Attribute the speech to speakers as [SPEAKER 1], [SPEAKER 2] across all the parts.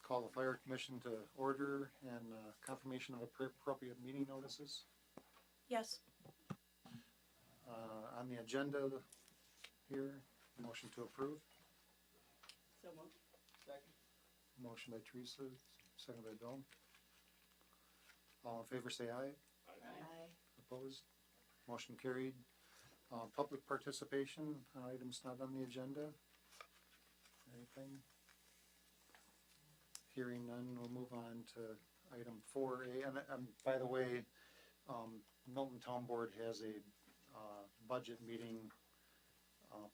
[SPEAKER 1] Call the fire commission to order and confirmation of appropriate meeting notices.
[SPEAKER 2] Yes.
[SPEAKER 1] On the agenda here, motion to approve.
[SPEAKER 3] So moved. Second.
[SPEAKER 1] Motion by Teresa, second by Bill. All in favor say aye.
[SPEAKER 2] Aye.
[SPEAKER 1] Opposed? Motion carried. Public participation on items not on the agenda. Anything? Hearing none, we'll move on to item 4A. And by the way, Milton Town Board has a budget meeting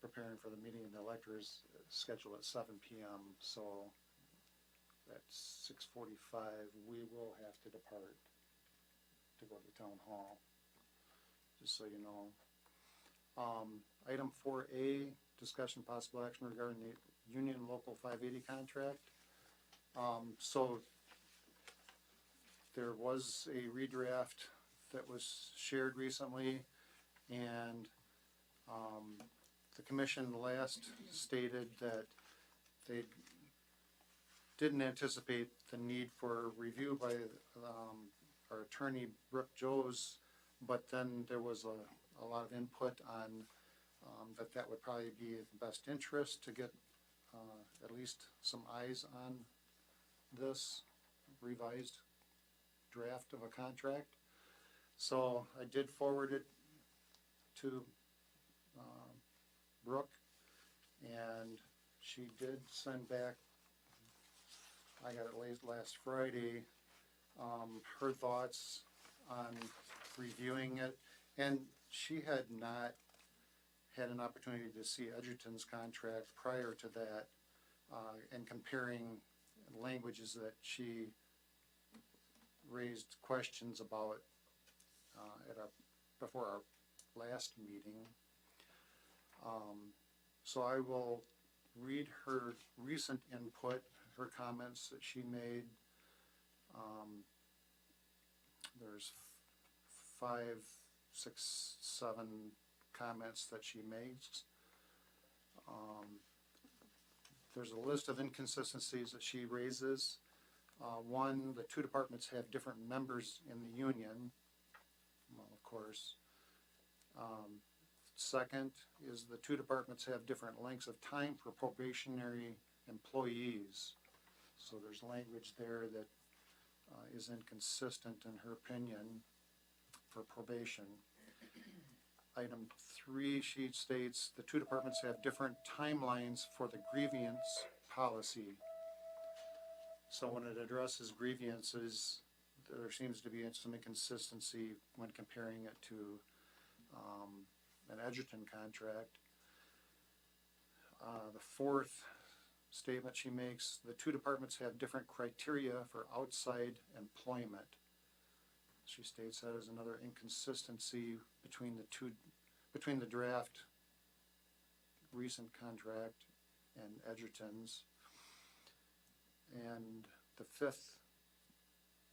[SPEAKER 1] preparing for the meeting of the electors scheduled at 7 p.m. So at 6:45, we will have to depart to go to the town hall, just so you know. Item 4A, discussion possible action regarding the Union Local 580 contract. So there was a redraft that was shared recently, and the commission last stated that they didn't anticipate the need for review by our attorney Brooke Joes, but then there was a lot of input on that would probably be in the best interest to get at least some eyes on this revised draft of a contract. So I did forward it to Brooke, and she did send back, I got it late last Friday, her thoughts on reviewing it, and she had not had an opportunity to see Edgerton's contract prior to that, and comparing languages that she raised questions about before our last meeting. So I will read her recent input, her comments that she made. There's 5, 6, 7 comments that she makes. There's a list of inconsistencies that she raises. One, the two departments have different members in the union. Well, of course. Second is the two departments have different lengths of time for probationary employees. So there's language there that is inconsistent in her opinion for probation. Item 3, she states the two departments have different timelines for the grievance policy. So when it addresses grievances, there seems to be some inconsistency when comparing it to an Edgerton contract. The fourth statement she makes, the two departments have different criteria for outside employment. She states that is another inconsistency between the draft recent contract and Edgerton's. And the fifth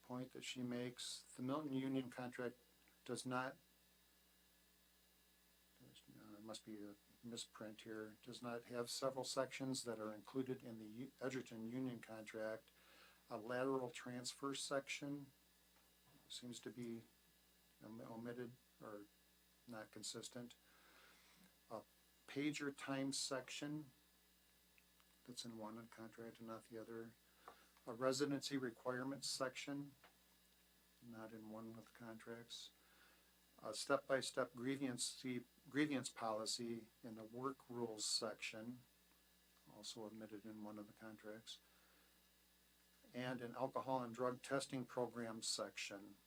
[SPEAKER 1] point that she makes, the Milton Union contract does not, must be a misprint here, does not have several sections that are included in the Edgerton Union contract. A lateral transfer section seems to be omitted or not consistent. A pager time section that's in one contract and not the other. A residency requirements section, not in one of the contracts. A step-by-step grievance policy in the work rules section, also omitted in one of the contracts. And an alcohol and drug testing program section,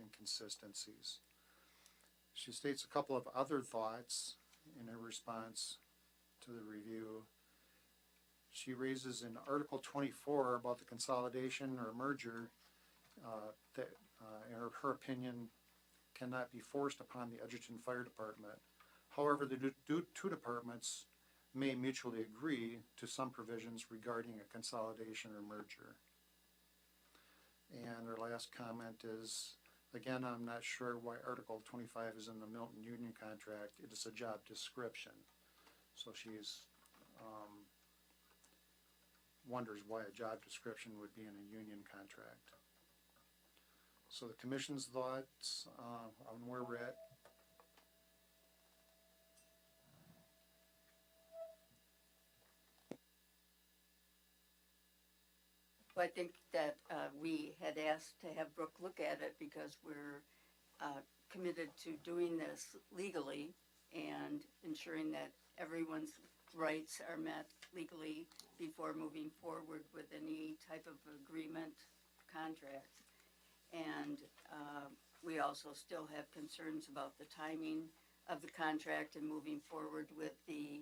[SPEAKER 1] inconsistencies. She states a couple of other thoughts in her response to the review. She raises in Article 24 about the consolidation or merger that, in her opinion, cannot be forced upon the Edgerton Fire Department. However, the two departments may mutually agree to some provisions regarding a consolidation or merger. And her last comment is, again, I'm not sure why Article 25 is in the Milton Union contract. It is a job description. So she's wonders why a job description would be in a union contract. So the commission's thoughts on where we're at.
[SPEAKER 3] Well, I think that we had asked to have Brooke look at it because we're committed to doing this legally and ensuring that everyone's rights are met legally before moving forward with any type of agreement, contract. And we also still have concerns about the timing of the contract and moving forward with the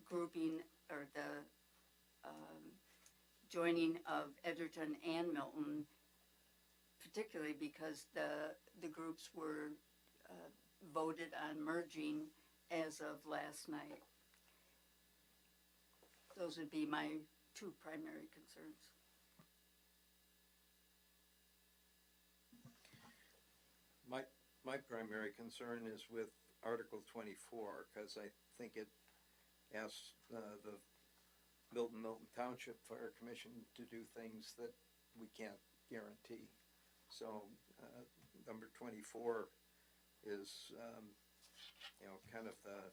[SPEAKER 3] grouping or the joining of Edgerton and Milton, particularly because the groups were voted on merging as of last night. Those would be my two primary concerns.
[SPEAKER 4] My primary concern is with Article 24, because I think it asks the Milton-Milton Township Fire Commission to do things that we can't guarantee. So number 24 is, kind of the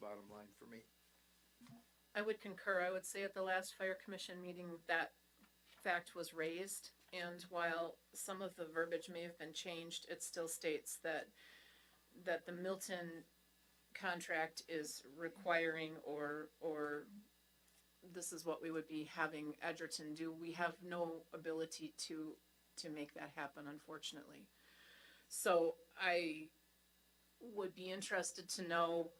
[SPEAKER 4] bottom line for me.
[SPEAKER 2] I would concur. I would say at the last fire commission meeting that fact was raised, and while some of the verbiage may have been changed, it still states that the Milton contract is requiring or this is what we would be having Edgerton do. We have no ability to make that happen, unfortunately. So I would be interested to know,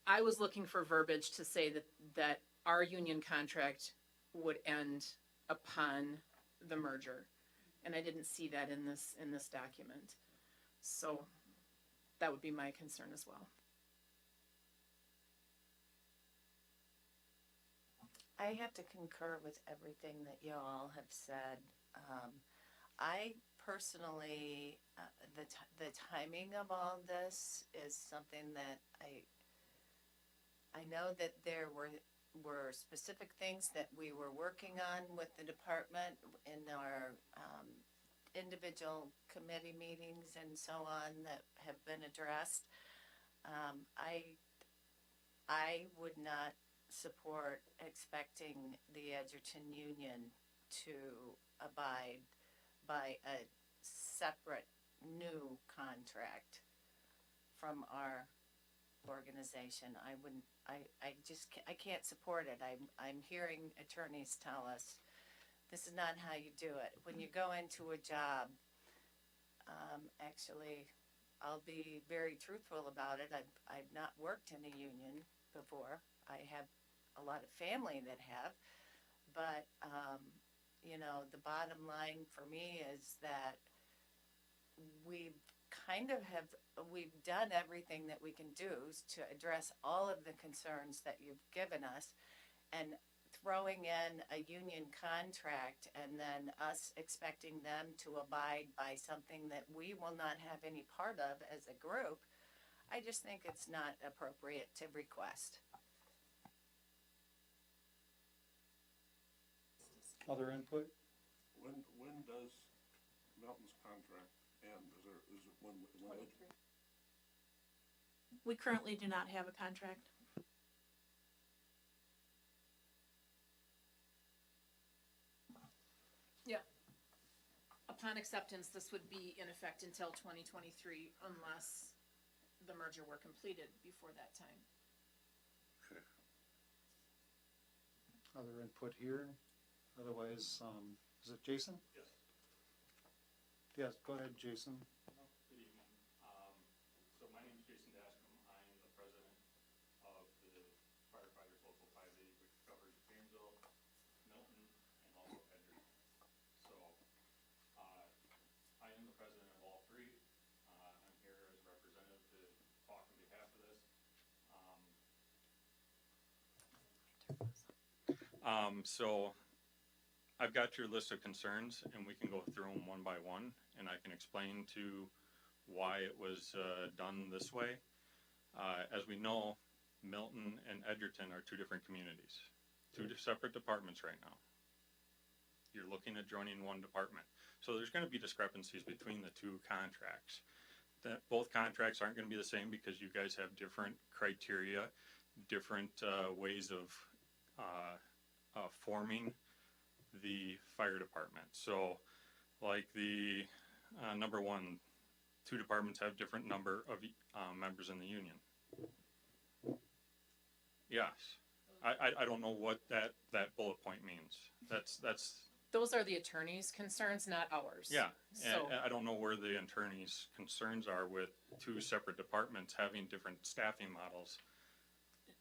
[SPEAKER 2] I was looking for verbiage to say that our union contract would end upon the merger, and I didn't see that in this document. So that would be my concern as well.
[SPEAKER 5] I have to concur with everything that you all have said. I personally, the timing of all this is something that I know that there were specific things that we were working on with the department in our individual committee meetings and so on that have been addressed. I would not support expecting the Edgerton Union to abide by a separate new contract from our organization. I can't support it. I'm hearing attorneys tell us this is not how you do it. When you go into a job, actually, I'll be very truthful about it. I've not worked in a union before. I have a lot of family that have, but the bottom line for me is that we've done everything that we can do to address all of the concerns that you've given us, and throwing in a union contract and then us expecting them to abide by something that we will not have any part of as a group, I just think it's not appropriate to request.
[SPEAKER 1] Other input?
[SPEAKER 6] When does Milton's contract end? Is it when
[SPEAKER 2] We currently do not have a contract. Yeah. Upon acceptance, this would be in effect until 2023 unless the merger were completed before that time.
[SPEAKER 1] Other input here? Otherwise, is it Jason?
[SPEAKER 7] Yes.
[SPEAKER 1] Yes, go ahead, Jason.
[SPEAKER 7] Good evening. So my name is Jason Dashcom. I'm the president of the Firefighters Local 580, which covers Janesville, Milton, and also Edgerton. So I am the president of all three. I'm here as a representative to talk on behalf of this. So I've got your list of concerns, and we can go through them one by one, and I can explain to why it was done this way. As we know, Milton and Edgerton are two different communities, separate departments right now. You're looking at joining one department. So there's gonna be discrepancies between the two contracts. That both contracts aren't gonna be the same because you guys have different criteria, different ways of forming the fire department. So like the number one, two departments have different number of members in the union. Yes. I don't know what that bullet point means. That's
[SPEAKER 2] Those are the attorney's concerns, not ours.
[SPEAKER 7] yeah,
[SPEAKER 2] So,
[SPEAKER 7] and I don't know where the attorney's concerns are with two separate departments having different staffing models.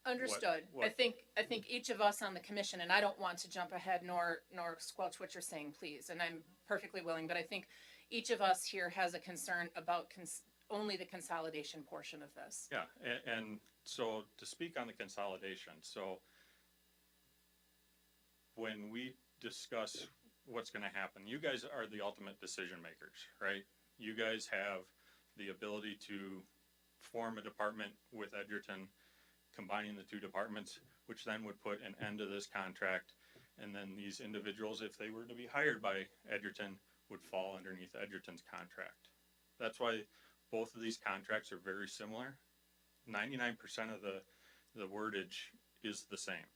[SPEAKER 2] understood.
[SPEAKER 7] what-
[SPEAKER 2] I think each of us on the commission, and I don't want to jump ahead nor squelch what you're saying, please, and I'm perfectly willing, but I think each of us here has a concern about only the consolidation portion of this.
[SPEAKER 7] Yeah, and so to speak on the consolidation, so when we discuss what's gonna happen, you guys are the ultimate decision makers, right? You guys have the ability to form a department with Edgerton, combining the two departments, which then would put an end to this contract. And then these individuals, if they were to be hired by Edgerton, would fall underneath Edgerton's contract. That's why both of these contracts are very similar. 99% of the wordage is the same.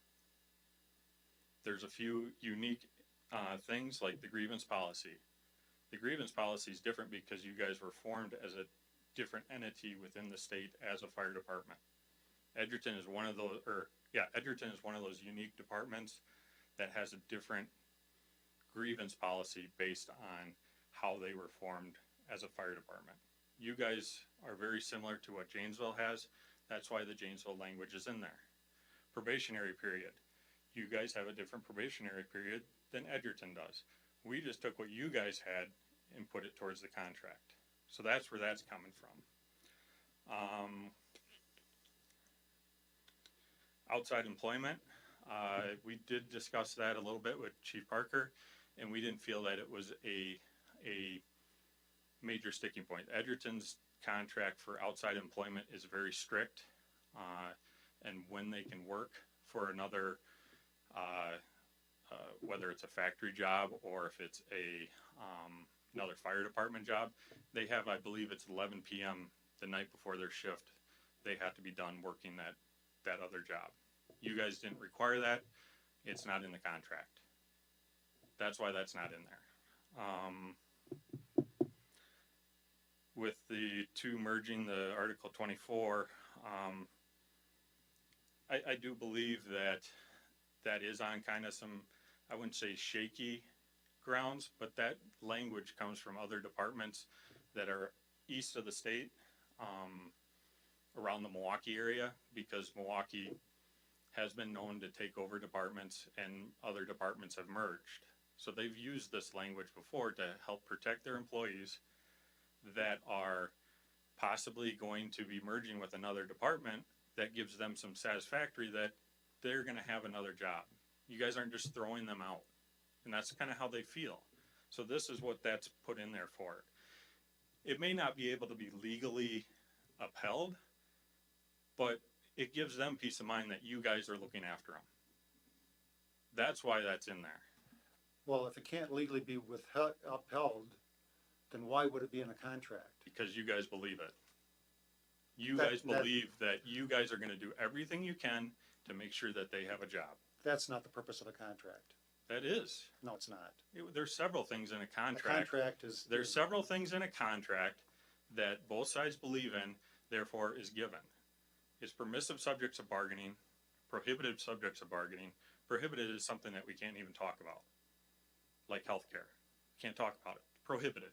[SPEAKER 7] There's a few unique things like the grievance policy. The grievance policy is different because you guys were formed as a different entity within the state as a fire department. Edgerton is one of those unique departments that has a different grievance policy based on how they were formed as a fire department. You guys are very similar to what Janesville has. That's why the Janesville language is in there. Probationary period. You guys have a different probationary period than Edgerton does. We just took what you guys had and put it towards the contract. So that's where that's coming from. Outside employment, we did discuss that a little bit with Chief Parker, and we didn't feel that it was a major sticking point. Edgerton's contract for outside employment is very strict, and when they can work for another, whether it's a factory job or if it's another fire department job, they have, I believe it's 11 p.m. the night before their shift. They have to be done working that other job. You guys didn't require that. It's not in the contract. That's why that's not in there. With the two merging the Article 24, I do believe that is on kind of some, I wouldn't say shaky grounds, but that language comes from other departments that are east of the state, around the Milwaukee area, because Milwaukee has been known to take over departments and other departments have merged. So they've used this language before to help protect their employees that are possibly going to be merging with another department that gives them some satisfactory that they're going to have another job. You guys aren't just throwing them out. And that's kind of how they feel. So this is what that's put in there for. It may not be able to be legally upheld, but it gives them peace of mind that you guys are looking after them. That's why that's in there.
[SPEAKER 1] Well, if it can't legally be upheld, then why would it be in a contract?
[SPEAKER 7] Because you guys believe it. You
[SPEAKER 1] That-
[SPEAKER 7] guys believe that you guys are gonna do everything you can to make sure that they have a job.
[SPEAKER 1] That's not the purpose of a contract.
[SPEAKER 7] That is.
[SPEAKER 1] No, it's not.
[SPEAKER 7] There's several things in a
[SPEAKER 1] A
[SPEAKER 7] contract.
[SPEAKER 1] contract is.
[SPEAKER 7] There's several things in a contract that both sides believe in, therefore is given. It's permissive subjects of bargaining, prohibited subjects of bargaining. Prohibited is something that we can't even talk about, like healthcare. Can't talk about it. Prohibited.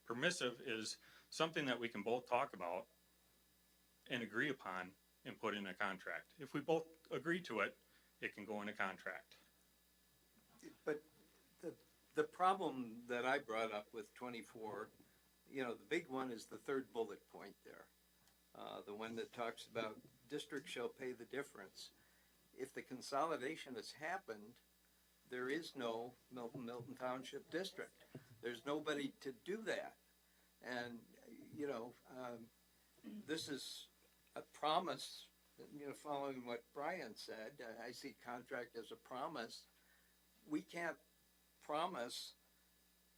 [SPEAKER 7] Permissive is something that we can both talk about and agree upon and put in a contract. If we both agree to it, it can go in a contract.
[SPEAKER 4] But the problem that I brought up with 24, the big one is the third bullet point there. The one that talks about district shall pay the difference. If the consolidation has happened, there is no Milton Township district. There's nobody to do that. And, this is a promise following what Brian said, I see contract as a promise. We can't promise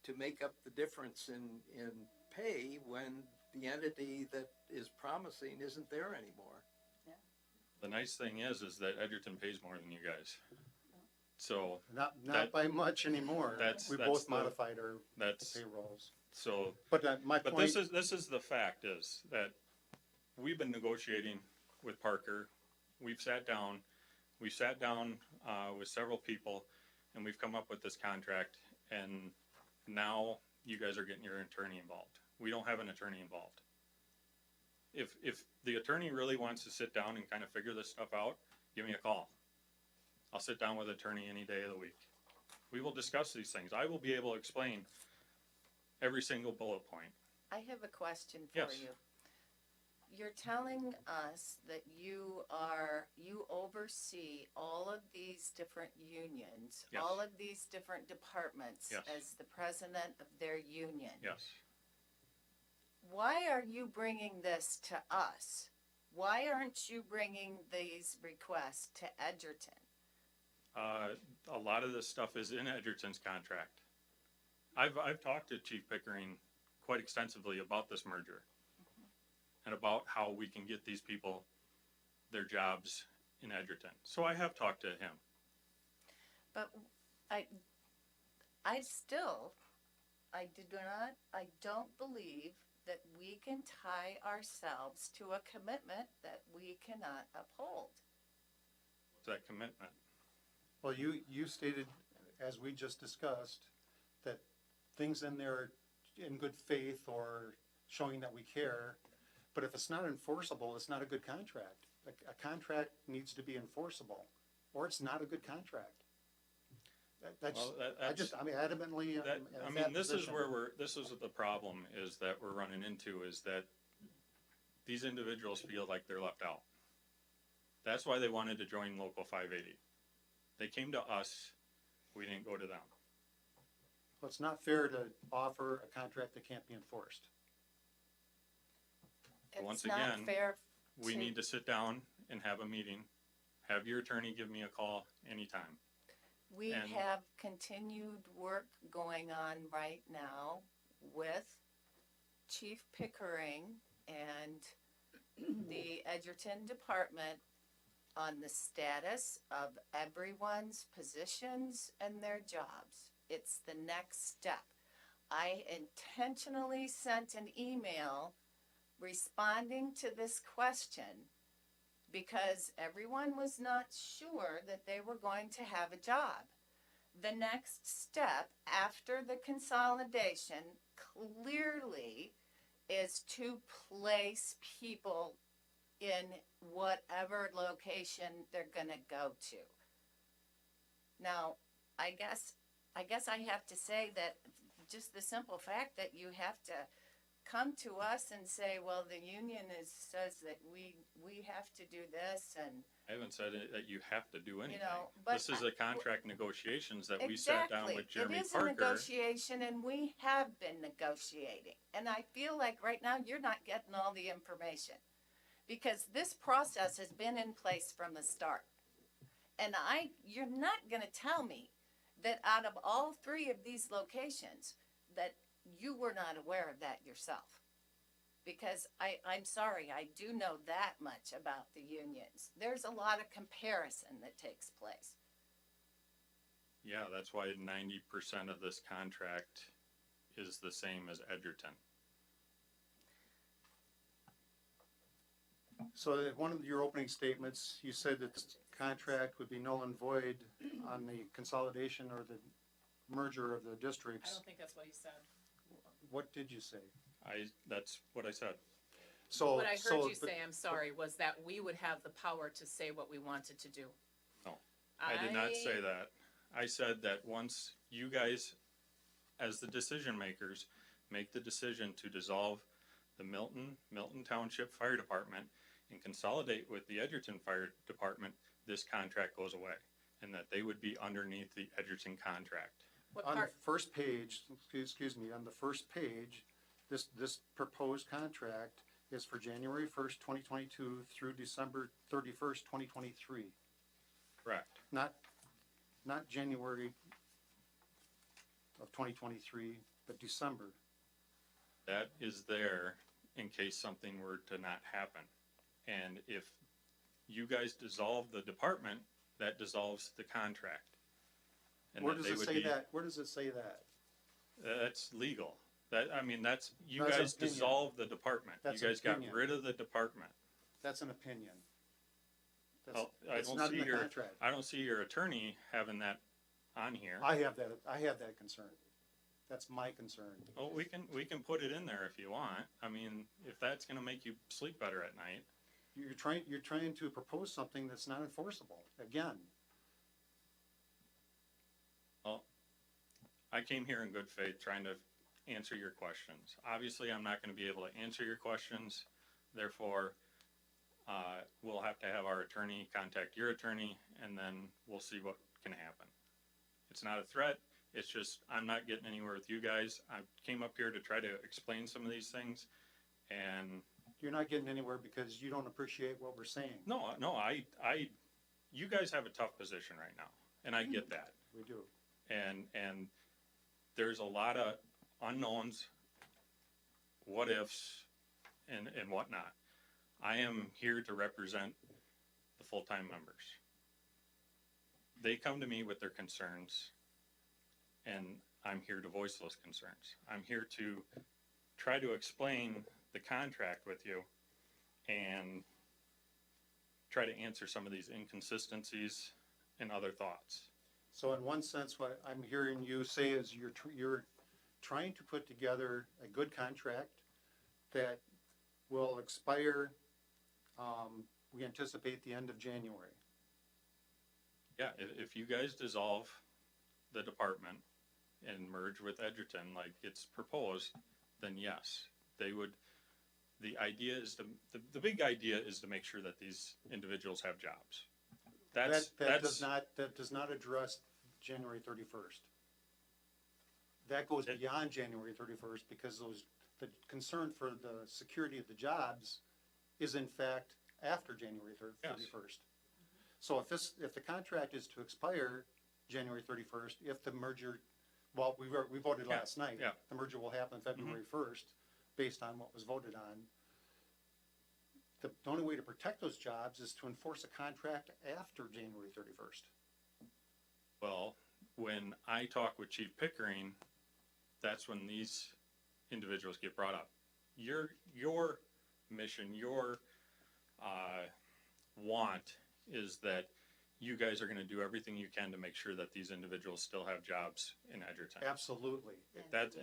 [SPEAKER 4] to make up the difference in pay when the entity that is promising isn't there anymore.
[SPEAKER 7] The nice thing is that Edgerton pays more than you guys. So
[SPEAKER 1] Not
[SPEAKER 7] That-
[SPEAKER 1] by much anymore.
[SPEAKER 7] that's-
[SPEAKER 1] We
[SPEAKER 7] that's
[SPEAKER 1] both
[SPEAKER 7] the-
[SPEAKER 1] modified our
[SPEAKER 7] that's,
[SPEAKER 1] payrolls.
[SPEAKER 7] so,
[SPEAKER 1] But my
[SPEAKER 7] but
[SPEAKER 1] point,
[SPEAKER 7] this is the fact is that we've been negotiating with Parker. We've sat down with several people and we've come up with this contract, and now you guys are getting your attorney involved. We don't have an attorney involved. If the attorney really wants to sit down and kind of figure this stuff out, give me a call. I'll sit down with an attorney any day of the week. We will discuss these things. I will be able to explain every single bullet point.
[SPEAKER 5] I have a question for
[SPEAKER 7] Yes.
[SPEAKER 5] you. You're telling us that you oversee all of these different unions,
[SPEAKER 7] Yes.
[SPEAKER 5] all of these different departments
[SPEAKER 7] Yes.
[SPEAKER 5] as the president of their union.
[SPEAKER 7] Yes.
[SPEAKER 5] Why are you bringing this to us? Why aren't you bringing these requests to Edgerton?
[SPEAKER 7] A lot of this stuff is in Edgerton's contract. I've talked to Chief Pickering quite extensively about this merger and about how we can get these people their jobs in Edgerton. So I have talked to him.
[SPEAKER 5] But I don't believe that we can tie ourselves to a commitment that we cannot uphold.
[SPEAKER 7] That commitment.
[SPEAKER 1] well, you stated, as we just discussed, that things in there in good faith or showing that we care, but if it's not enforceable, it's not a good contract. A contract needs to be enforceable, or it's not a good contract. That's,
[SPEAKER 7] Well,
[SPEAKER 1] I'm adamantly,
[SPEAKER 7] that,
[SPEAKER 1] in
[SPEAKER 7] I mean,
[SPEAKER 1] that
[SPEAKER 7] this is
[SPEAKER 1] position.
[SPEAKER 7] where this is the problem is that we're running into is that these individuals feel like they're left out. That's why they wanted to join Local 580. They came to us, we didn't go to them.
[SPEAKER 1] Well, it's not fair to offer a contract that can't be enforced.
[SPEAKER 7] Once
[SPEAKER 5] It's not
[SPEAKER 7] again,
[SPEAKER 5] fair
[SPEAKER 7] We
[SPEAKER 5] to-
[SPEAKER 7] need to sit down and have a meeting. Have your attorney give me a call anytime.
[SPEAKER 5] We
[SPEAKER 7] and-
[SPEAKER 5] have continued work going on right now with Chief Pickering and the Edgerton Department on the status of everyone's positions and their jobs. It's the next step. I intentionally sent an email responding to this question because everyone was not sure that they were going to have a job. The next step after the consolidation clearly is to place people in whatever location they're gonna go to. Now, I guess I have to say that just the simple fact that you have to come to us and say, well, the union says that we have to do this and,
[SPEAKER 7] I haven't said that you have to do anything.
[SPEAKER 5] but
[SPEAKER 7] This is a contract negotiations that we sat down with Jeremy
[SPEAKER 5] It is a
[SPEAKER 7] Parker.
[SPEAKER 5] negotiation and we have been negotiating. And I feel like right now you're not getting all the information. Because this process has been in place from the start. And you're not gonna tell me that out of all three of these locations, that you were not aware of that yourself. Because I'm sorry, I do know that much about the unions. There's a lot of comparison that takes place.
[SPEAKER 7] Yeah, that's why 90% of this contract is the same as Edgerton.
[SPEAKER 1] So at one of your opening statements, you said that this contract would be null and void on the consolidation or the merger of the
[SPEAKER 2] I
[SPEAKER 1] districts.
[SPEAKER 2] don't think that's what he said.
[SPEAKER 1] What did you say?
[SPEAKER 7] That's what I said.
[SPEAKER 1] So,
[SPEAKER 2] What I heard
[SPEAKER 1] so,
[SPEAKER 2] you say, I'm sorry, was that we would have the power to say what we wanted to do.
[SPEAKER 7] No, I did not say that. I said that once you guys, as the decision makers, make the decision to dissolve the Milton Township Fire Department and consolidate with the Edgerton Fire Department, this contract goes away, and that they would be underneath the Edgerton contract.
[SPEAKER 2] What
[SPEAKER 1] on the
[SPEAKER 2] part,
[SPEAKER 1] first page, excuse me, on the first page, this proposed contract is for January 1st, 2022 through December 31st, 2023.
[SPEAKER 7] Correct.
[SPEAKER 1] Not January of 2023, but December.
[SPEAKER 7] That is there in case something were to not happen. And if you guys dissolve the department, that dissolves the contract. And
[SPEAKER 1] Where
[SPEAKER 7] that
[SPEAKER 1] does
[SPEAKER 7] they
[SPEAKER 1] it
[SPEAKER 7] would
[SPEAKER 1] say
[SPEAKER 7] be-
[SPEAKER 1] that? Where does it say that?
[SPEAKER 7] That's legal. That, I mean, that's, you
[SPEAKER 1] That's
[SPEAKER 7] guys
[SPEAKER 1] opinion.
[SPEAKER 7] dissolved the department.
[SPEAKER 1] That's
[SPEAKER 7] You guys got
[SPEAKER 1] opinion.
[SPEAKER 7] rid of the department.
[SPEAKER 1] That's an opinion. That's,
[SPEAKER 7] Well, I
[SPEAKER 1] that's
[SPEAKER 7] don't
[SPEAKER 1] not
[SPEAKER 7] see
[SPEAKER 1] in the
[SPEAKER 7] your,
[SPEAKER 1] contract.
[SPEAKER 7] I don't see your attorney having that on here.
[SPEAKER 1] I have that concern. That's my concern.
[SPEAKER 7] Well, we can put it in there if you want. I mean, if that's gonna make you sleep better at night.
[SPEAKER 1] You're trying to propose something that's not enforceable, again.
[SPEAKER 7] Well, I came here in good faith trying to answer your questions. Obviously, I'm not gonna be able to answer your questions, therefore, we'll have to have our attorney contact your attorney, and then we'll see what can happen. It's not a threat, it's just, I'm not getting anywhere with you guys. I came up here to try to explain some of these things, and
[SPEAKER 1] You're not getting anywhere because you don't appreciate what we're saying.
[SPEAKER 7] no, you guys have a tough position right now, and I get that.
[SPEAKER 1] We do.
[SPEAKER 7] And there's a lot of unknowns, what ifs, and whatnot. I am here to represent the full-time members. They come to me with their concerns, and I'm here to voice those concerns. I'm here to try to explain the contract with you and try to answer some of these inconsistencies and other thoughts.
[SPEAKER 1] So in one sense, what I'm hearing you say is you're trying to put together a good contract that will expire, we anticipate the end of January.
[SPEAKER 7] Yeah, if you guys dissolve the department and merge with Edgerton like it's proposed, then yes, they would. The idea is the big idea is to make sure that these individuals have jobs.
[SPEAKER 1] That does not address January 31st. That goes
[SPEAKER 7] It-
[SPEAKER 1] beyond January 31st because the concern for the security of the jobs is in fact after January 31st. So if the contract is to expire January 31st, if the merger, well, we voted
[SPEAKER 7] Yeah,
[SPEAKER 1] last night.
[SPEAKER 7] yeah.
[SPEAKER 1] The merger will happen February 1st, based on what was voted on. The only way to protect those jobs is to enforce a contract after January 31st.
[SPEAKER 7] Well, when I talk with Chief Pickering, that's when these individuals get brought up. Your mission, your want is that you guys are going to do everything you can to make sure that these individuals still have jobs in Edgerton.
[SPEAKER 1] Absolutely.
[SPEAKER 7] That's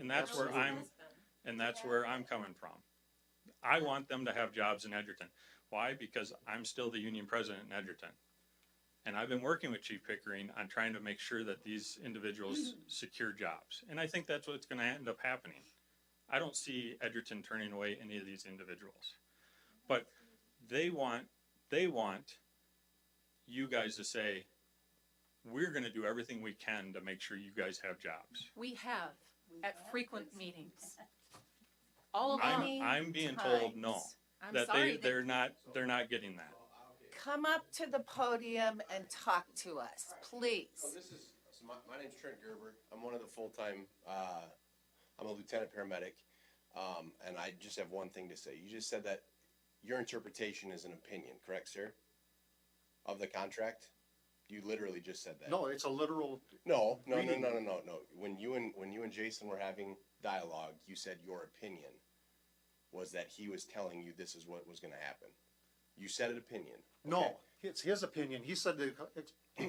[SPEAKER 7] where I'm coming from. I want them to have jobs in Edgerton. Why? Because I'm still the union president in Edgerton. And I've been working with Chief Pickering on trying to make sure that these individuals secure jobs. And I think that's what's going to end up happening. I don't see Edgerton turning away any of these individuals. But they want you guys to say, we're going to do everything we can to make sure you guys have jobs.
[SPEAKER 2] We have at frequent meetings. All
[SPEAKER 7] I'm,
[SPEAKER 2] along.
[SPEAKER 7] I'm being told no,
[SPEAKER 2] I'm
[SPEAKER 7] that
[SPEAKER 2] sorry.
[SPEAKER 7] they're not getting that.
[SPEAKER 5] Come up to the podium and talk to us, please.
[SPEAKER 8] So my name's Trent Gerber. I'm one of the full-time, I'm a lieutenant paramedic. And I just have one thing to say. You just said that your interpretation is an opinion, correct, sir? Of the contract? You literally just said that.
[SPEAKER 1] No, it's a literal,
[SPEAKER 8] No.
[SPEAKER 1] reading.
[SPEAKER 8] When you and Jason were having dialogue, you said your opinion was that he was telling you this is what was gonna happen. You said an opinion.
[SPEAKER 1] no,
[SPEAKER 8] okay?
[SPEAKER 1] it's his opinion. He said the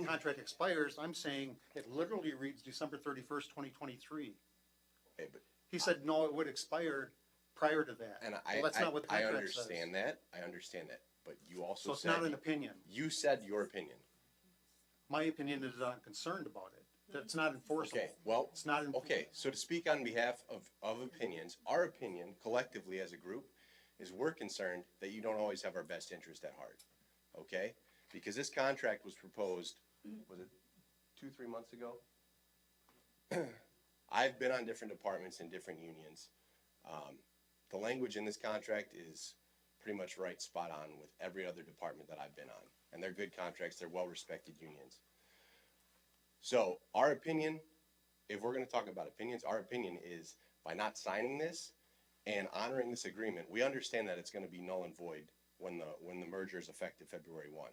[SPEAKER 1] contract expires. I'm saying it literally reads December 31st, 2023.
[SPEAKER 8] Okay, but
[SPEAKER 1] He said, no, it would expire prior to that.
[SPEAKER 8] and
[SPEAKER 1] Well, that's not what the
[SPEAKER 8] I
[SPEAKER 1] contract says.
[SPEAKER 8] understand that. I understand that. But you also
[SPEAKER 1] So it's
[SPEAKER 8] said
[SPEAKER 1] not an opinion.
[SPEAKER 8] you said your opinion.
[SPEAKER 1] My opinion is I'm concerned about it. That's not enforceable.
[SPEAKER 8] Okay, well,
[SPEAKER 1] It's not.
[SPEAKER 8] okay, so to speak on behalf of opinions, our opinion collectively as a group is we're concerned that you don't always have our best interest at heart, okay? Because this contract was proposed, was it 2-3 months ago? I've been on different departments in different unions. The language in this contract is pretty much right spot on with every other department that I've been on. And they're good contracts, they're well-respected unions. So our opinion, if we're gonna talk about opinions, our opinion is by not signing this and honoring this agreement, we understand that it's gonna be null and void when the merger is effective February 1.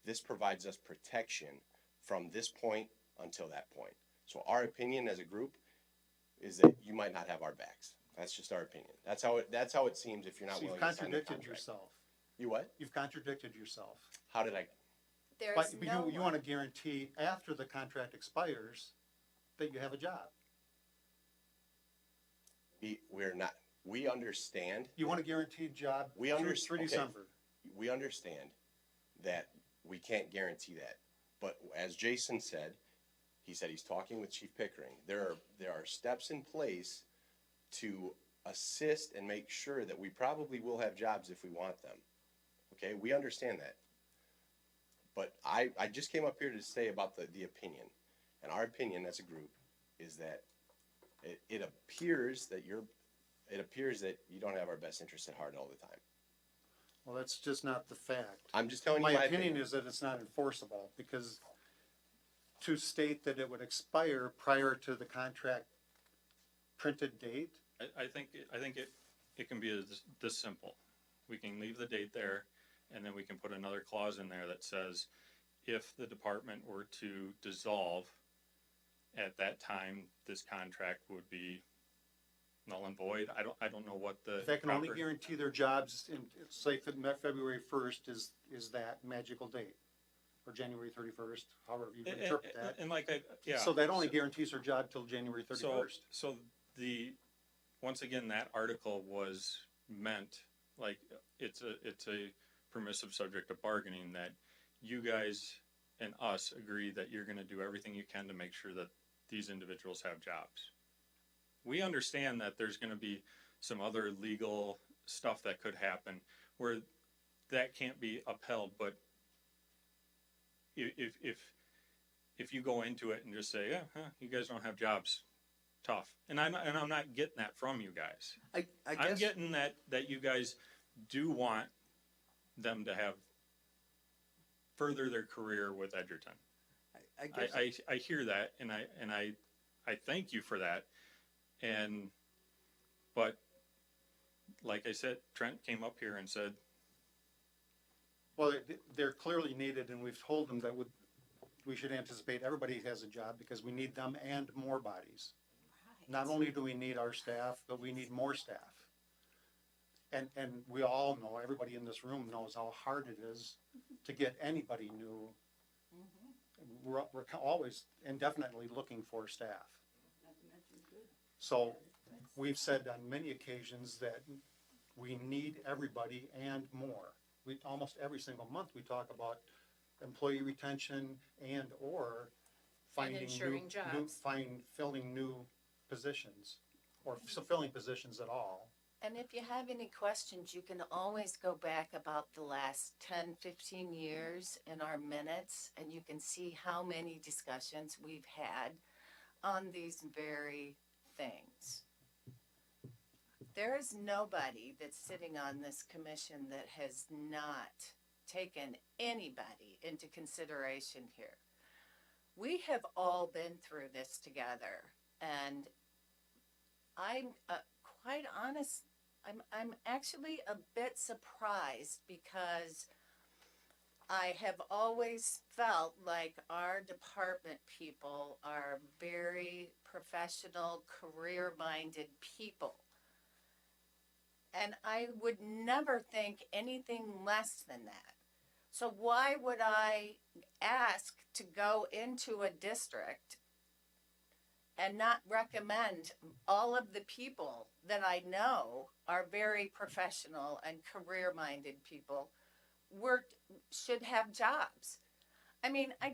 [SPEAKER 8] This provides us protection from this point until that point. So our opinion as a group is that you might not have our backs. That's just our opinion. That's how it seems if you're not
[SPEAKER 1] So you've
[SPEAKER 8] willing to sign the
[SPEAKER 1] contradicted
[SPEAKER 8] contract.
[SPEAKER 1] yourself.
[SPEAKER 8] You what?
[SPEAKER 1] You've contradicted yourself.
[SPEAKER 8] How did I?
[SPEAKER 5] There's
[SPEAKER 1] But
[SPEAKER 5] no
[SPEAKER 1] you want to guarantee after the contract expires that you have a job.
[SPEAKER 8] We're not. We understand.
[SPEAKER 1] You want a guaranteed job
[SPEAKER 8] We
[SPEAKER 1] through
[SPEAKER 8] understand. Okay.
[SPEAKER 1] December.
[SPEAKER 8] We understand that we can't guarantee that. But as Jason said, he said he's talking with Chief Pickering. There are steps in place to assist and make sure that we probably will have jobs if we want them. Okay, we understand that. But I just came up here to say about the opinion. And our opinion as a group is that it appears that you don't have our best interests at heart all the time.
[SPEAKER 1] Well, that's just not the fact.
[SPEAKER 8] I'm just telling you
[SPEAKER 1] My
[SPEAKER 8] my
[SPEAKER 1] opinion is that it's not enforceable because to state that it would expire prior to the contract printed date,
[SPEAKER 7] I think it can be this simple. We can leave the date there, and then we can put another clause in there that says, if the department were to dissolve, at that time, this contract would be null and void. I don't know what the.
[SPEAKER 1] if they can only
[SPEAKER 7] proper-
[SPEAKER 1] guarantee their jobs in, say, February 1st is that magical date. Or January 31st, however you
[SPEAKER 7] And-
[SPEAKER 1] interpret that.
[SPEAKER 7] And like yeah.
[SPEAKER 1] So that only guarantees their job till January 31st.
[SPEAKER 7] So once again, that article was meant, like, it's a permissive subject of bargaining that you guys and us agree that you're gonna do everything you can to make sure that these individuals have jobs. We understand that there's gonna be some other legal stuff that could happen where that can't be upheld, but if you go into it and just say, yeah, you guys don't have jobs, tough. And I'm not getting that from you guys.
[SPEAKER 4] I
[SPEAKER 7] I'm
[SPEAKER 4] guess,
[SPEAKER 7] getting that you guys do want them to have further their career with Edgerton.
[SPEAKER 4] I guess,
[SPEAKER 7] I hear that, and I thank you for that. But like I said, Trent came up here and said,
[SPEAKER 1] Well, they're clearly needed, and we've told them that we should anticipate everybody has a job because we need them and more bodies. Not only do we need our staff, but we need more staff. And we all know, everybody in this room knows how hard it is to get anybody new. We're always indefinitely looking for staff. So we've said on many occasions that we need everybody and more. Almost every single month, we talk about employee retention and or finding
[SPEAKER 2] ensuring jobs.
[SPEAKER 1] filling new positions or filling positions at all.
[SPEAKER 5] And if you have any questions, you can always go back about the last 10, 15 years in our minutes, and you can see how many discussions we've had on these very things. There is nobody that's sitting on this commission that has not taken anybody into consideration here. We have all been through this together, and I'm quite honest, I'm actually a bit surprised because I have always felt like our department people are very professional, career-minded people. And I would never think anything less than that. So why would I ask to go into a district and not recommend all of the people that I know are very professional and career-minded people should have jobs? I mean, I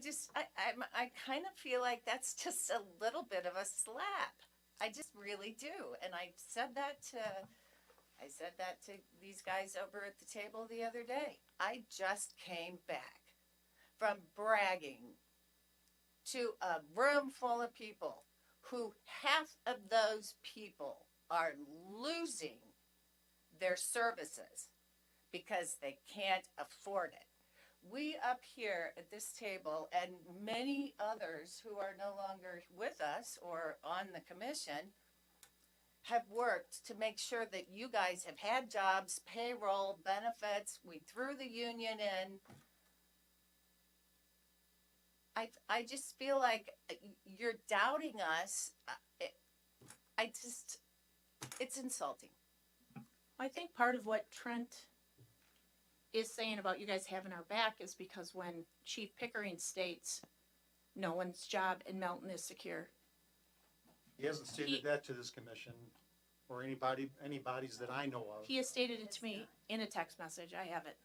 [SPEAKER 5] kind of feel like that's just a little bit of a slap. I just really do. And I said that to these guys over at the table the other day. I just came back from bragging to a room full of people who half of those people are losing their services because they can't afford it. We up here at this table and many others who are no longer with us or on the commission have worked to make sure that you guys have had jobs, payroll, benefits. We threw the union in. I just feel like you're doubting us. It's insulting.
[SPEAKER 9] I think part of what Trent is saying about you guys having our back is because when Chief Pickering states no one's job in Milton is secure.
[SPEAKER 1] He hasn't stated that to this commission or any bodies that I know of.
[SPEAKER 9] He has stated it to me in a text message. I have it.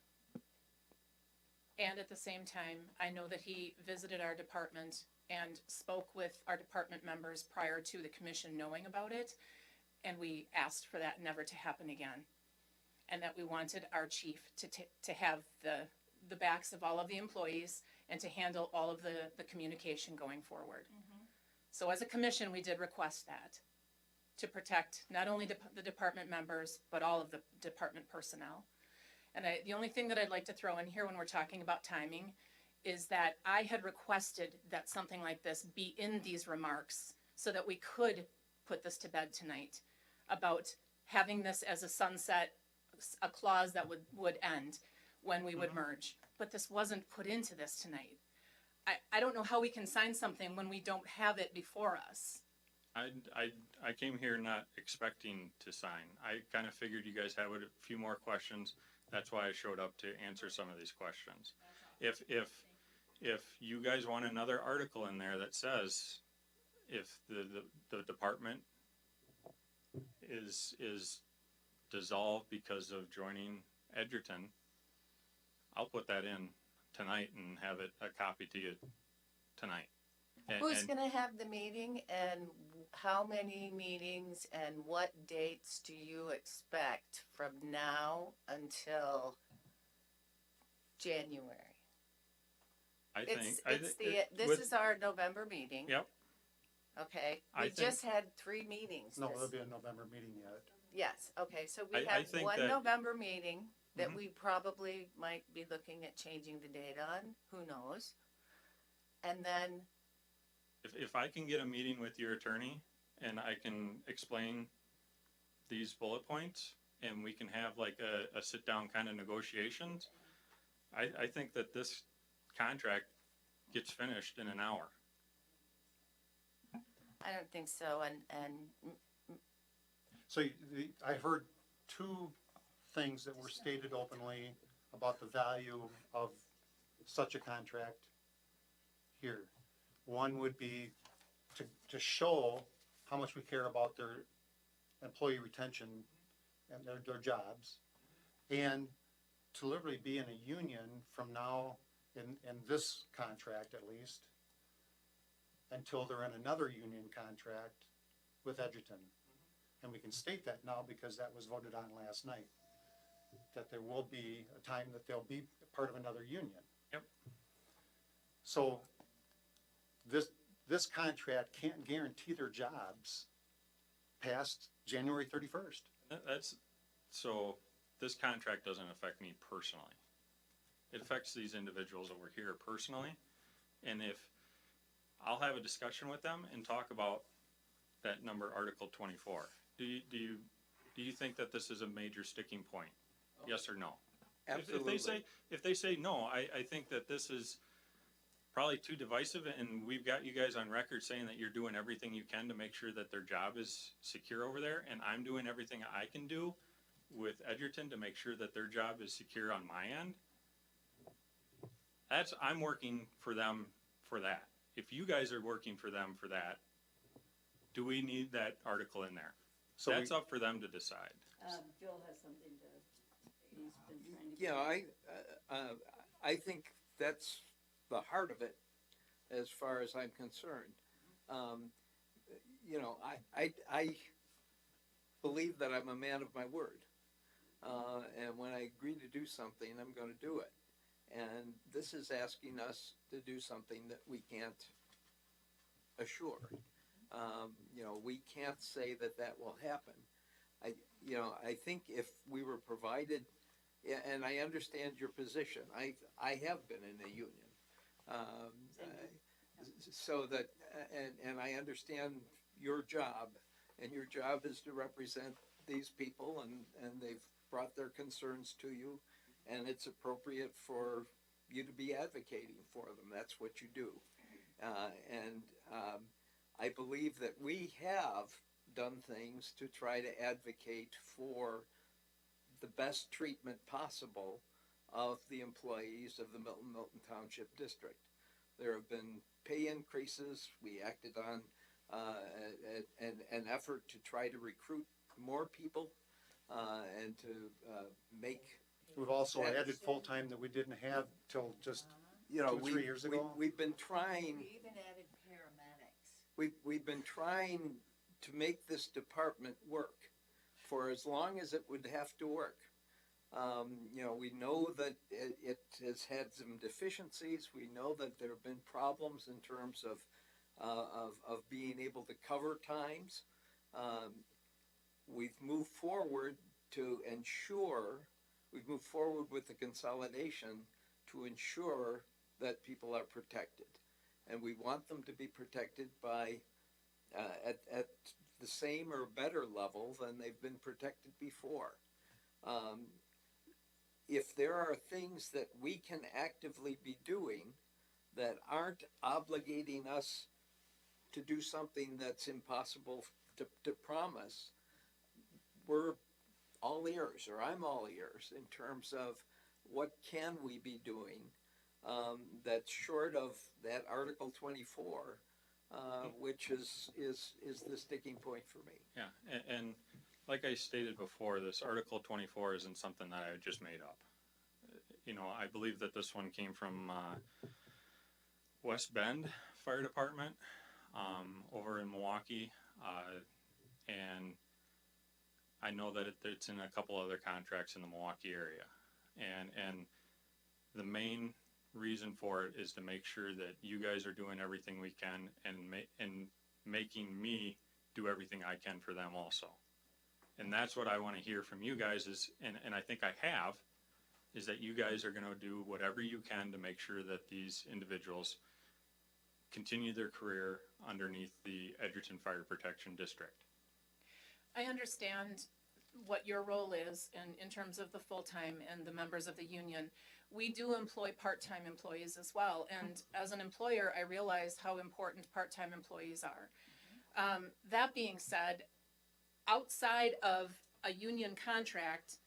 [SPEAKER 2] And at the same time, I know that he visited our department and spoke with our department members prior to the commission knowing about it. And we asked for that never to happen again. And that we wanted our chief to have the backs of all of the employees and to handle all of the communication going forward. So as a commission, we did request that to protect not only the department members, but all of the department personnel. And the only thing that I'd like to throw in here when we're talking about timing is that I had requested that something like this be in these remarks so that we could put this to bed tonight about having this as a sunset, a clause that would end when we would merge. But this wasn't put into this tonight. I don't know how we can sign something when we don't have it before us.
[SPEAKER 7] I came here not expecting to sign. I kind of figured you guys had a few more questions. That's why I showed up to answer some of these questions. If you guys want another article in there that says if the department is dissolved because of joining Edgerton, I'll put that in tonight and have it a copy to you tonight.
[SPEAKER 5] Who's gonna have the meeting and how many meetings and what dates do you expect from now until January? This is our November meeting.
[SPEAKER 7] Yep.
[SPEAKER 5] Okay,
[SPEAKER 7] I
[SPEAKER 5] we
[SPEAKER 7] think-
[SPEAKER 5] just had 3 meetings.
[SPEAKER 1] No,
[SPEAKER 5] this-
[SPEAKER 1] there'll be a November meeting yet.
[SPEAKER 5] Yes, okay, so we
[SPEAKER 7] I
[SPEAKER 5] have
[SPEAKER 7] think
[SPEAKER 5] one
[SPEAKER 7] that-
[SPEAKER 5] November meeting that
[SPEAKER 7] Mhm.
[SPEAKER 5] we probably might be looking at changing the date on, who knows? And then,
[SPEAKER 7] If I can get a meeting with your attorney and I can explain these bullet points and we can have like a sit down kind of negotiations, I think that this contract gets finished in an hour.
[SPEAKER 5] I don't think so, and
[SPEAKER 1] So I heard two things that were stated openly about the value of such a contract here. One would be to show how much we care about their employee retention and their jobs, and to literally be in a union from now, in this contract at least, until they're in another union contract with Edgerton. And we can state that now because that was voted on last night, that there will be a time that they'll be part of another union.
[SPEAKER 7] Yep.
[SPEAKER 1] So this contract can't guarantee their jobs past January 31st.
[SPEAKER 7] So this contract doesn't affect me personally. It affects these individuals over here personally. And if I'll have a discussion with them and talk about that number, Article 24. Do you think that this is a major sticking point? Yes or no?
[SPEAKER 4] Absolutely.
[SPEAKER 7] If they say no, I think that this is probably too divisive, and we've got you guys on record saying that you're doing everything you can to make sure that their job is secure over there, and I'm doing everything I can do with Edgerton to make sure that their job is secure on my end. I'm working for them for that. If you guys are working for them for that, do we need that article in there?
[SPEAKER 1] So
[SPEAKER 7] That's up for them to decide.
[SPEAKER 3] Joe has something he's been trying to.
[SPEAKER 4] Yeah, I think that's the heart of it, as far as I'm concerned. I believe that I'm a man of my word. And when I agree to do something, I'm gonna do it. And this is asking us to do something that we can't assure. We can't say that will happen. I think if we were provided Yeah, and I understand your position. I have been in a union. So that, and I understand your job, and your job is to represent these people, and they've brought their concerns to you, and it's appropriate for you to be advocating for them. That's what you do. I believe that we have done things to try to advocate for the best treatment possible of the employees of the Milton-Milton Township District. There have been pay increases. We acted on an effort to try to recruit more people and to make.
[SPEAKER 1] We've also
[SPEAKER 4] That-
[SPEAKER 1] added full-time that we didn't have till just,
[SPEAKER 4] You know,
[SPEAKER 1] 2 or 3 years ago?
[SPEAKER 4] we've been trying.
[SPEAKER 5] We even added paramedics.
[SPEAKER 4] We've been trying to make this department work for as long as it would have to work. You know, we know that it has had some deficiencies. We know that there have been problems in terms of being able to cover times. We've moved forward with the consolidation to ensure that people are protected. And we want them to be protected by, at the same or better level than they've been protected before. If there are things that we can actively be doing that aren't obligating us to do something that's impossible to promise, we're all ears, or I'm all ears, in terms of what can we be doing that's short of that Article 24, which is the sticking point for me.
[SPEAKER 7] Yeah, and like I stated before, this Article 24 isn't something that I just made up. You know, I believe that this one came from West Bend Fire Department over in Milwaukee, and I know that it's in a couple other contracts in the Milwaukee area, and the main reason for it is to make sure that you guys are doing everything we can and making me do everything I can for them also. And that's what I want to hear from you guys is, and I think I have, is that you guys are going to do whatever you can to make sure that these individuals continue their career underneath the Edgerton Fire Protection District.
[SPEAKER 2] I understand what your role is in terms of the full-time and the members of the union. We do employ part-time employees as well, and as an employer, I realize how important part-time employees are. That being said, outside of a union contract,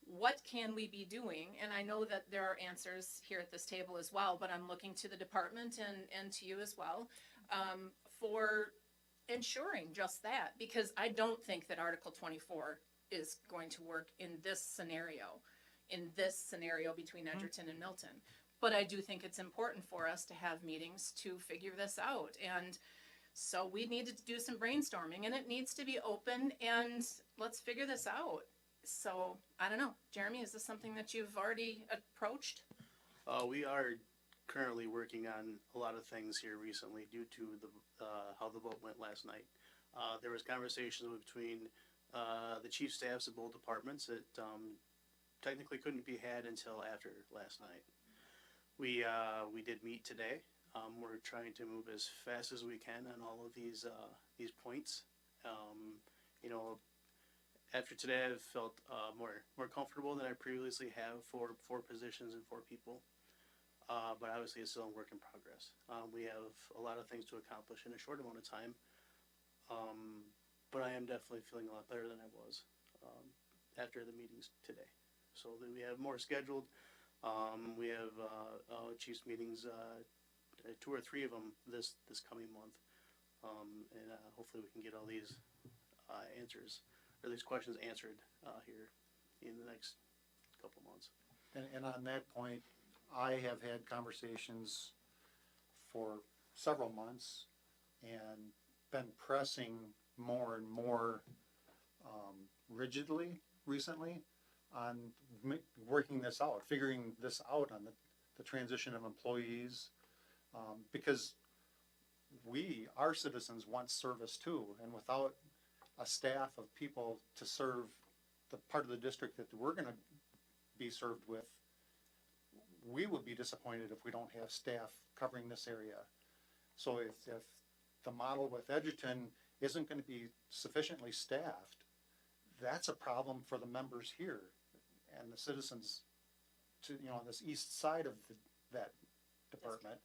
[SPEAKER 2] what can we be doing? And I know that there are answers here at this table as well, but I'm looking to the department and to you as well for ensuring just that, because I don't think that Article 24 is going to work in this scenario between Edgerton and Milton. But I do think it's important for us to have meetings to figure this out. And so we need to do some brainstorming, and it needs to be open, and let's figure this out. So, I don't know. Jeremy, is this something that you've already approached?
[SPEAKER 10] We are currently working on a lot of things here recently due to the how the vote went last night. There was conversations between the chief staffs of both departments that technically couldn't be had until after last night. We did meet today. We're trying to move as fast as we can on all of these points. You know, after today, I've felt more comfortable than I previously have for 4 positions and 4 people. But obviously, it's still a work in progress. We have a lot of things to accomplish in a short amount of time. But I am definitely feeling a lot better than I was after the meetings today. So we have more scheduled. We have chiefs meetings, 2 or 3 of them this coming month, and hopefully we can get all these answers or these questions answered here in the next couple months.
[SPEAKER 1] And on that point, I have had conversations for several months and been pressing more and more rigidly recently on working this out, figuring this out on the transition of employees, because our citizens want service too, and without a staff of people to serve the part of the district that we're going to be served with. We would be disappointed if we don't have staff covering this area. So if the model with Edgerton isn't gonna be sufficiently staffed, that's a problem for the members here and the citizens to, on this east side of that department,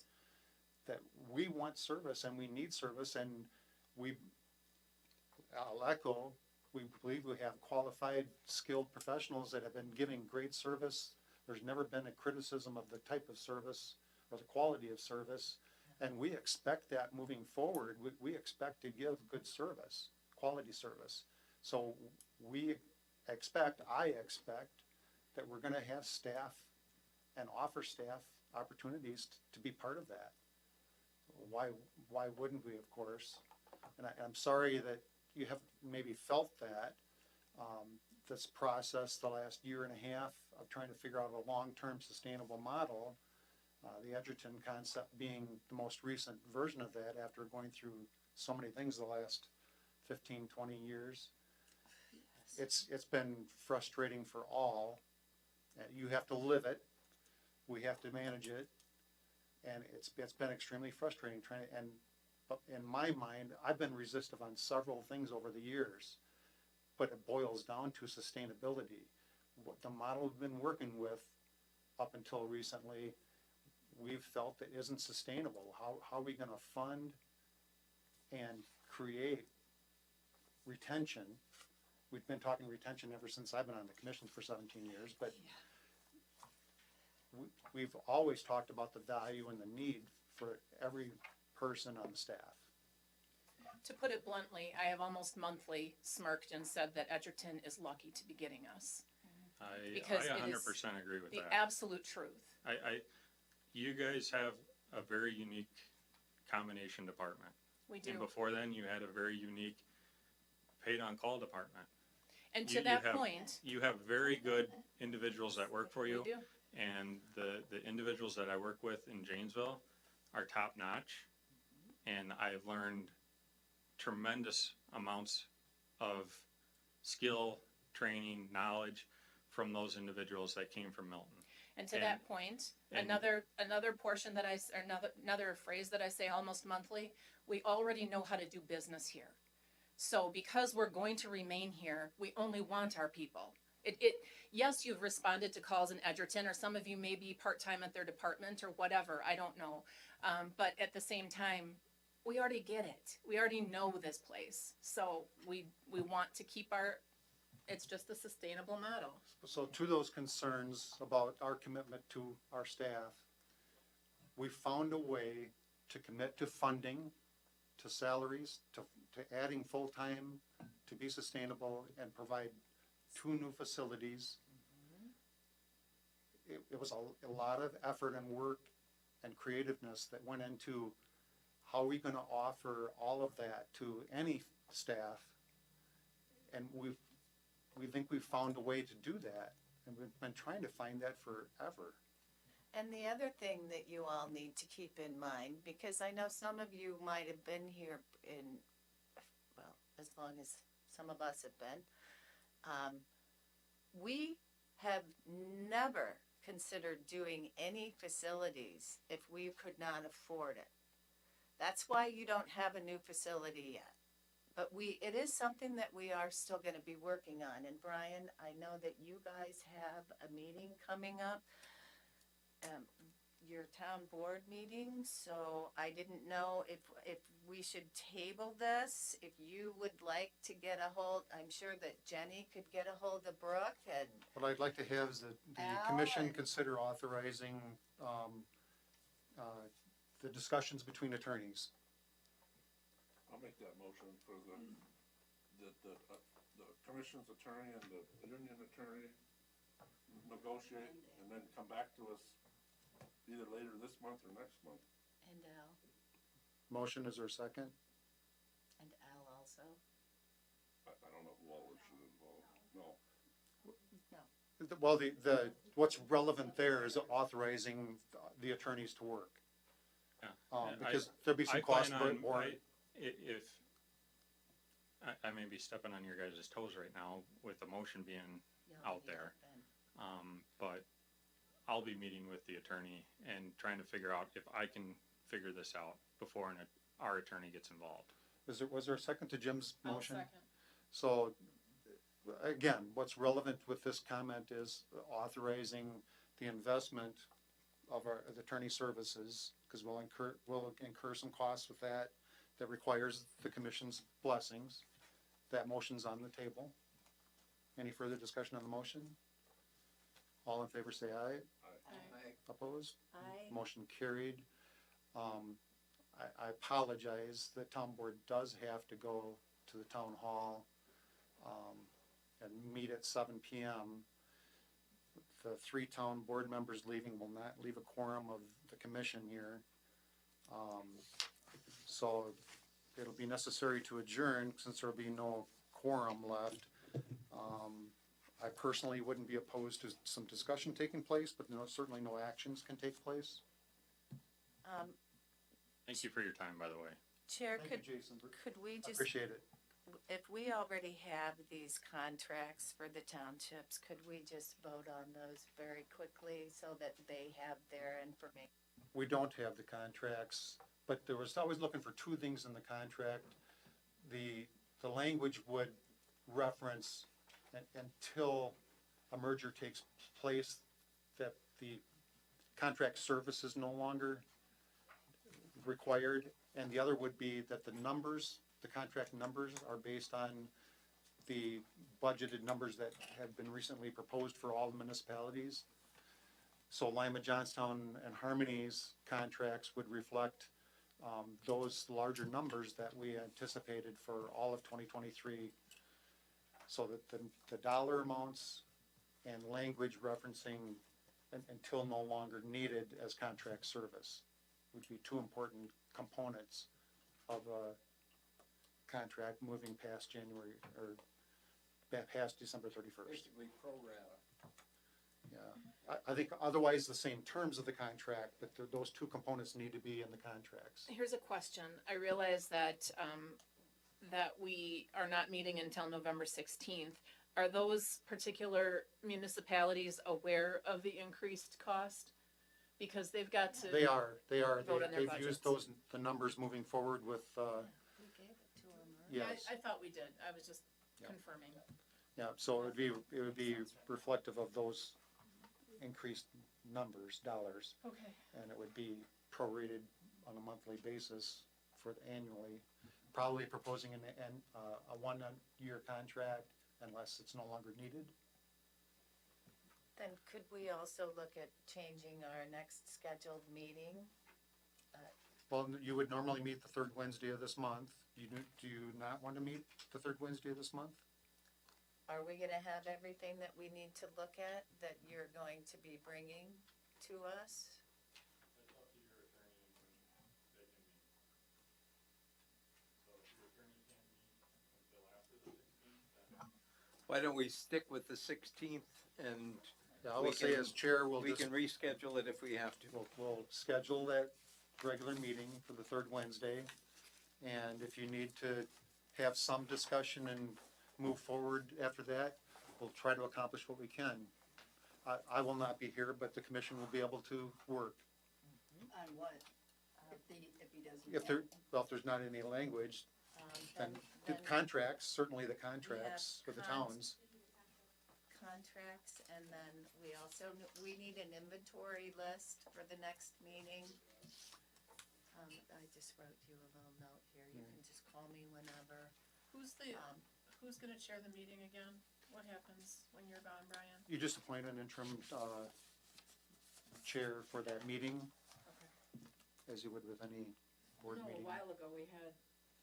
[SPEAKER 1] that we want service and we need service, and I'll echo, we believe we have qualified, skilled professionals that have been giving great service. There's never been a criticism of the type of service or the quality of service, and we expect that moving forward. We expect to give good service, quality service. So I expect that we're gonna have staff and offer staff opportunities to be part of that. Why wouldn't we, of course? And I'm sorry that you have maybe felt that, this process the last year and a half of trying to figure out a long-term sustainable model, the Edgerton concept being the most recent version of that after going through so many things the last 15, 20 years. It's been frustrating for all. You have to live it. We have to manage it. And it's been extremely frustrating but in my mind, I've been resistive on several things over the years, but it boils down to sustainability. What the model we've been working with up until recently, we've felt that isn't sustainable. How are we gonna fund and create retention? We've been talking retention ever since I've been on the commission for 17 years, but we've always talked about the value and the need for every person on the staff.
[SPEAKER 2] To put it bluntly, I have almost monthly smirked and said that Edgerton is lucky to be getting us. Because
[SPEAKER 7] I
[SPEAKER 2] it is
[SPEAKER 7] 100% agree with
[SPEAKER 2] The
[SPEAKER 7] that.
[SPEAKER 2] absolute truth.
[SPEAKER 7] You guys have a very unique combination department.
[SPEAKER 2] We
[SPEAKER 7] And
[SPEAKER 2] do.
[SPEAKER 7] before then, you had a very unique paid on call department.
[SPEAKER 2] And to
[SPEAKER 7] you
[SPEAKER 2] that
[SPEAKER 7] have-
[SPEAKER 2] point,
[SPEAKER 7] You have very good individuals that work for
[SPEAKER 2] we
[SPEAKER 7] you.
[SPEAKER 2] do.
[SPEAKER 7] And the individuals that I work with in Janesville are top notch. And I've learned tremendous amounts of skill, training, knowledge from those individuals that came from Milton.
[SPEAKER 2] And to that point,
[SPEAKER 7] and-
[SPEAKER 2] another portion that another phrase that I say almost monthly, we already know how to do business here. So because we're going to remain here, we only want our people. Yes, you've responded to calls in Edgerton, or some of you may be part-time at their department or whatever, I don't know. But at the same time, we already get it. We already know this place. So we want to keep it's just a sustainable model.
[SPEAKER 1] So to those concerns about our commitment to our staff, we found a way to commit to funding, to salaries, to adding full-time, to be sustainable and provide 2 new facilities. It was a lot of effort and work and creativeness that went into how are we gonna offer all of that to any staff? And we think we've found a way to do that, and we've been trying to find that forever.
[SPEAKER 5] And the other thing that you all need to keep in mind, because I know some of you might have been here as long as some of us have been, we have never considered doing any facilities if we could not afford it. That's why you don't have a new facility yet. But it is something that we are still gonna be working on. And Brian, I know that you guys have a meeting coming up, your town board meeting, so I didn't know if we should table this, if you would like to get a hold, I'm sure that Jenny could get a hold of Brooke and,
[SPEAKER 1] What I'd like to have is the commission consider authorizing, the discussions between attorneys.
[SPEAKER 6] I'll make that motion for the commission's attorney and the union attorney negotiate and then come back to us either later this month or next month.
[SPEAKER 5] and Al,
[SPEAKER 1] Motion, is there a second?
[SPEAKER 5] and Al also.
[SPEAKER 6] I don't know who all should involve, no.
[SPEAKER 1] Well, what's relevant there is authorizing the attorneys to work.
[SPEAKER 7] Yeah.
[SPEAKER 1] Because there'll be some
[SPEAKER 7] I
[SPEAKER 1] cost
[SPEAKER 7] plan
[SPEAKER 1] for
[SPEAKER 7] on,
[SPEAKER 1] it more.
[SPEAKER 7] I may be stepping on your guys' toes right now with the motion being
[SPEAKER 5] No,
[SPEAKER 7] out
[SPEAKER 5] you
[SPEAKER 7] there.
[SPEAKER 5] have been.
[SPEAKER 7] But I'll be meeting with the attorney and trying to figure out if I can figure this out before our attorney gets involved.
[SPEAKER 1] Was there a second to Jim's
[SPEAKER 2] I'll
[SPEAKER 1] motion?
[SPEAKER 2] second.
[SPEAKER 1] So, again, what's relevant with this comment is authorizing the investment of the attorney services, because we'll incur some costs with that. That requires the commission's blessings. That motion's on the table. Any further discussion on the motion? All in favor say aye. Opposed?
[SPEAKER 3] I,
[SPEAKER 1] Motion carried. I apologize, the town board does have to go to the town hall, and meet at 7 PM. The 3 town board members leaving will not leave a quorum of the commission here. So it'll be necessary to adjourn since there'll be no quorum left. I personally wouldn't be opposed to some discussion taking place, but certainly no actions can take place.
[SPEAKER 7] Thank you for your time, by the way.
[SPEAKER 5] Chair,
[SPEAKER 1] Thank you, Jason.
[SPEAKER 5] could we just,
[SPEAKER 1] Appreciate it.
[SPEAKER 5] if we already have these contracts for the townships, could we just vote on those very quickly so that they have their information?
[SPEAKER 1] We don't have the contracts, but there was always looking for 2 things in the contract. The language would reference until a merger takes place, that the contract service is no longer required. And the other would be that the contract numbers are based on the budgeted numbers that have been recently proposed for all the municipalities. So Lima, Johnstown, and Harmony's contracts would reflect those larger numbers that we anticipated for all of 2023. So that the dollar amounts and language referencing until no longer needed as contract service would be 2 important components of a contract moving past January, or past December 31st.
[SPEAKER 4] Basically pro rata.
[SPEAKER 1] Yeah, I think otherwise the same terms of the contract, but those 2 components need to be in the contracts.
[SPEAKER 2] Here's a question. I realize that, that we are not meeting until November 16th. Are those particular municipalities aware of the increased cost? Because they've got to.
[SPEAKER 1] They are.
[SPEAKER 2] Vote on their
[SPEAKER 1] They've used
[SPEAKER 2] budgets.
[SPEAKER 1] the numbers moving forward with,
[SPEAKER 5] We gave it to them,
[SPEAKER 2] Yeah,
[SPEAKER 1] yes.
[SPEAKER 2] I thought we did. I was just
[SPEAKER 1] Yeah.
[SPEAKER 2] confirming.
[SPEAKER 1] Yeah, so it would be reflective of those increased numbers, dollars,
[SPEAKER 2] Okay.
[SPEAKER 1] and it would be prorated on a monthly basis for annually. Probably proposing a 1-year contract unless it's no longer needed.
[SPEAKER 5] Then could we also look at changing our next scheduled meeting?
[SPEAKER 1] Well, you would normally meet the 3rd Wednesday of this month. Do you not want to meet the 3rd Wednesday of this month?
[SPEAKER 5] Are we gonna have everything that we need to look at that you're going to be bringing to us?
[SPEAKER 7] That's up to your attorney and when they can meet. So if your attorney can't meet until after the 16th, then
[SPEAKER 4] Why don't we stick with the 16th and
[SPEAKER 1] Yeah, I
[SPEAKER 4] We
[SPEAKER 1] will say
[SPEAKER 4] can-
[SPEAKER 1] as chair,
[SPEAKER 4] we can reschedule it if we have to.
[SPEAKER 1] we'll schedule that regular meeting for the 3rd Wednesday. And if you need to have some discussion and move forward after that, we'll try to accomplish what we can. I will not be here, but the commission will be able to work.
[SPEAKER 3] on what? If he doesn't.
[SPEAKER 1] If there's not any language, then the
[SPEAKER 5] then
[SPEAKER 1] contracts, certainly the contracts for the
[SPEAKER 5] cons-
[SPEAKER 1] towns.
[SPEAKER 5] contracts, and then we need an inventory list for the next meeting. I just wrote you a little note here, you can just call me whenever.
[SPEAKER 2] Who's gonna chair the meeting again? What happens when you're gone, Brian?
[SPEAKER 1] You just appoint an interim chair for that meeting, as you would with any board
[SPEAKER 2] No, a
[SPEAKER 1] meeting.
[SPEAKER 2] while ago we had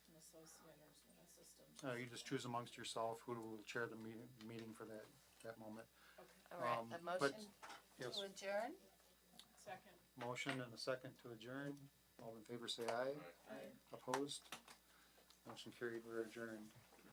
[SPEAKER 2] an associate or an assistant.
[SPEAKER 1] You just choose amongst yourself who will chair the meeting for that moment.
[SPEAKER 5] All right, a
[SPEAKER 1] but-
[SPEAKER 5] motion
[SPEAKER 1] Yes,
[SPEAKER 5] to adjourn?
[SPEAKER 2] Second.
[SPEAKER 1] motion and a second to adjourn. All in favor say aye.
[SPEAKER 2] Aye.
[SPEAKER 1] Opposed? Motion carried, we're adjourned.